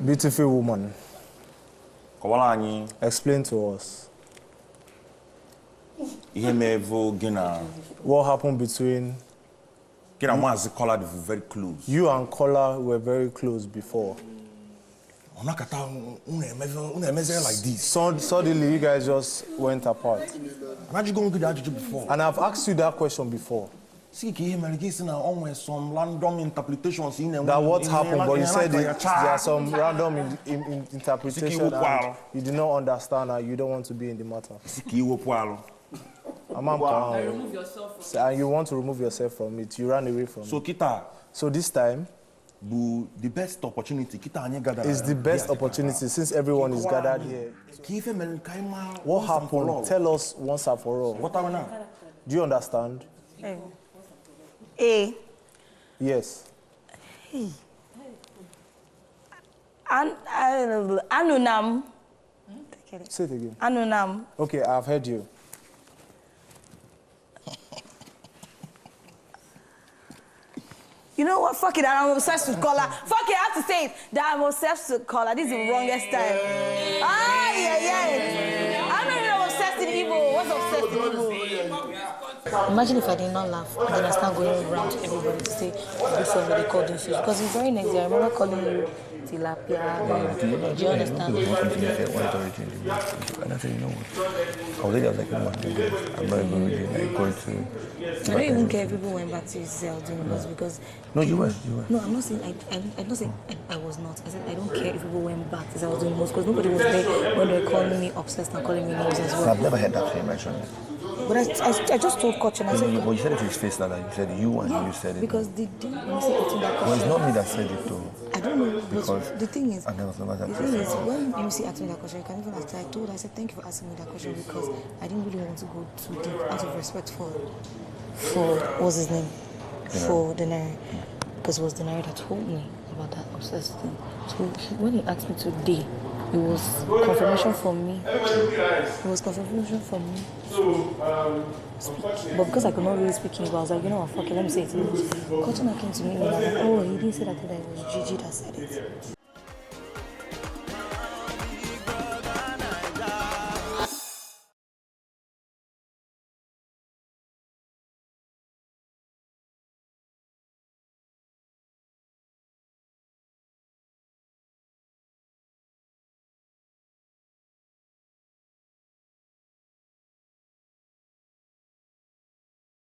Beautiful woman. Explain to us. What happened between Kola were very close. You and Kola were very close before. Like this. Suddenly, you guys just went apart. Before. And I've asked you that question before. Some random interpretations that what happened, but you said there are some random interpretations and you do not understand and you don't want to be in the matter. Remove yourself from and you want to remove yourself from it. You ran away from it. So this time, the best opportunity is the best opportunity since everyone is gathered here. What happened? Tell us once and for all. Do you understand? Yes. Anunam. Say it again. Anunam. Okay, I've heard you. You know what? Fuck it, I'm obsessed with Kola. Fuck it, I have to say it. That I'm obsessed with Kola. This is the wrongest time. I'm not even obsessed with evil. What's obsessed with evil? Imagine if I did not laugh and then I start going around to everybody to say good friend that they called you fish. Because the very next day I remember calling you tilapia. Do you understand? And I said, you know what? I was like, no, I'm not even really like going to. I don't even care if people went back to Israel doing this because. No, you were. No, I'm not saying I'm not saying I was not. I said I don't care if people went back to Israel doing this because nobody was there when they were calling me obsessed and calling me names as well. I've never heard that from mentioned. But I just told Coach and I said. But you said it to his face now. You said you and you said it. Because the thing when you say eating that question. Well, it's not me that said it though. I don't know because the thing is. And when MC asked me that question, I can't even after I told her, I said thank you for asking me that question because I didn't really want to go too deep out of respect for what's his name? For Denari. Because it was Denari that told me about that obsessed thing. So when he asked me today, it was confirmation for me. It was confirmation for me. Speak. But because I could not really speak English, I was like, you know what, fuck it, let me say it in English. Cotton came to me and I was like, oh, he didn't say that, it was Gigi that said it.